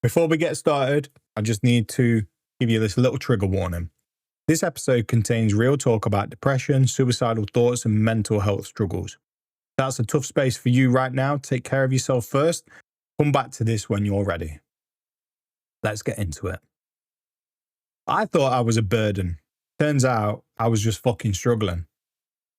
Before we get started, I just need to give you this little trigger warning. This episode contains real talk about depression, suicidal thoughts, and mental health struggles. If that's a tough space for you right now, take care of yourself first. Come back to this when you're ready. Let's get into it. I thought I was a burden. Turns out I was just fucking struggling.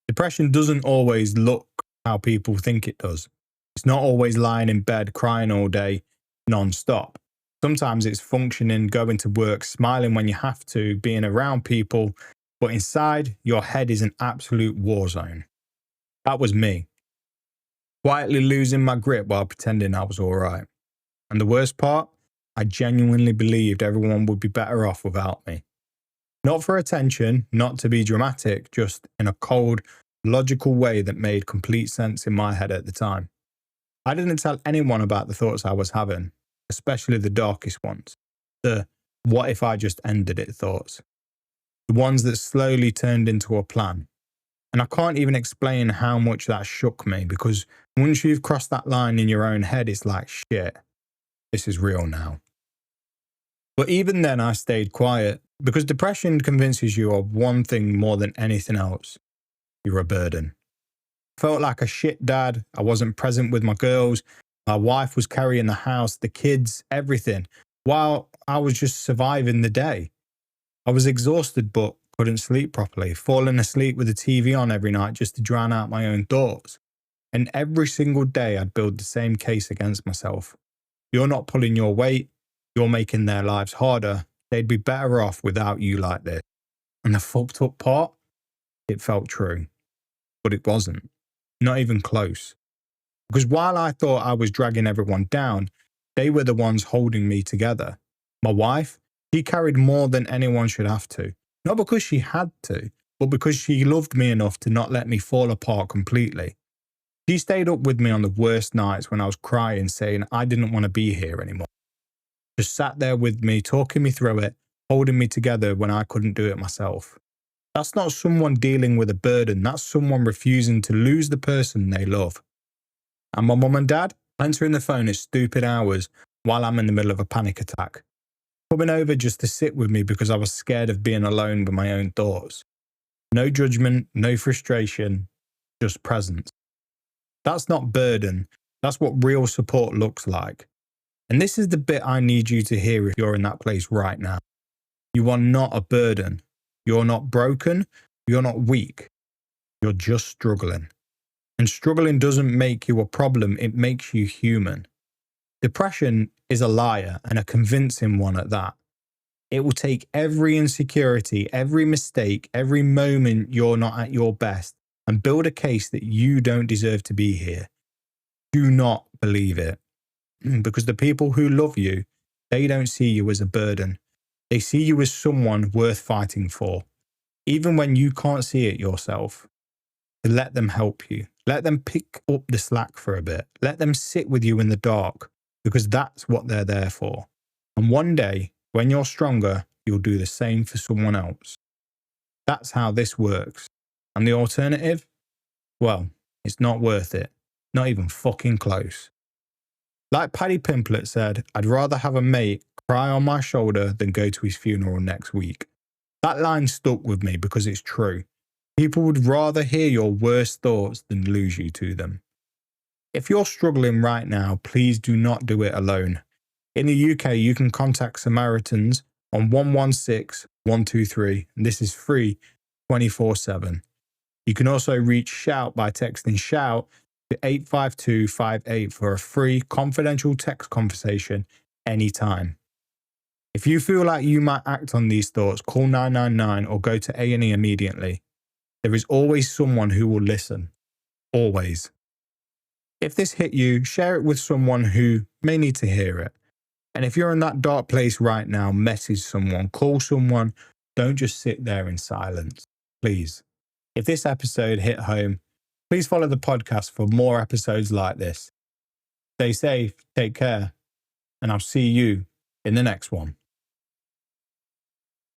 Depression doesn't always look how people think it does. It's not always lying in bed crying all day, non-stop. Sometimes it's functioning, going to work, smiling when you have to, being around people, but inside your head is an absolute war zone. That was me. Quietly losing my grip while pretending I was all right. And the worst part, I genuinely believed everyone would be better off without me. Not for attention, not to be dramatic, just in a cold, logical way that made complete sense in my head at the time. I didn't tell anyone about the thoughts I was having, especially the darkest ones. The what if I just ended it thoughts. The ones that slowly turned into a plan. And I can't even explain how much that shook me, because once you've crossed that line in your own head, it's like, shit, this is real now. But even then I stayed quiet, because depression convinces you of one thing more than anything else. You're a burden. I felt like a shit dad. I wasn't present with my girls. My wife was carrying the house, the kids, everything, while I was just surviving the day. I was exhausted but couldn't sleep properly, falling asleep with the TV on every night just to drown out my own thoughts. And every single day I'd build the same case against myself. You're not pulling your weight. You're making their lives harder. They'd be better off without you like this. And the fucked up part? It felt true. But it wasn't. Not even close. Because while I thought I was dragging everyone down, they were the ones holding me together. My wife, she carried more than anyone should have to. Not because she had to, but because she loved me enough to not let me fall apart completely. She stayed up with me on the worst nights when I was crying, saying I didn't want to be here anymore. Just sat there with me, talking me through it, holding me together when I couldn't do it myself. That's not someone dealing with a burden. That's someone refusing to lose the person they love. And my mum and dad answering the phone at stupid hours while I'm in the middle of a panic attack. Coming over just to sit with me because I was scared of being alone with my own thoughts. No judgment, no frustration, just presence. That's not burden. That's what real support looks like. And this is the bit I need you to hear if you're in that place right now. You are not a burden. You're not broken. You're not weak. You're just struggling. And struggling doesn't make you a problem, it makes you human. Depression is a liar, and a convincing one at that. It will take every insecurity, every mistake, every moment you're not at your best, and build a case that you don't deserve to be here. Do not believe it. Because the people who love you, they don't see you as a burden. They see you as someone worth fighting for, even when you can't see it yourself. Let them help you. Let them pick up the slack for a bit. Let them sit with you in the dark, because that's what they're there for. And one day, when you're stronger, you'll do the same for someone else. That's how this works. And the alternative? Well, it's not worth it. Not even fucking close. Like Paddy Pimblett said, I'd rather have a mate cry on my shoulder than go to his funeral next week. That line stuck with me because it's true. People would rather hear your worst thoughts than lose you to them. If you're struggling right now, please do not do it alone. In the UK, you can contact Samaritans on 116 123, and this is free 24/7. You can also reach Shout by texting Shout to 85258 for a free confidential text conversation anytime. If you feel like you might act on these thoughts, call 999 or go to A&E immediately. There is always someone who will listen. Always. If this hit you, share it with someone who may need to hear it. And if you're in that dark place right now, message someone, call someone. Don't just sit there in silence. Please. If this episode hit home, please follow the podcast for more episodes like this. Stay safe, take care, and I'll see you in the next one.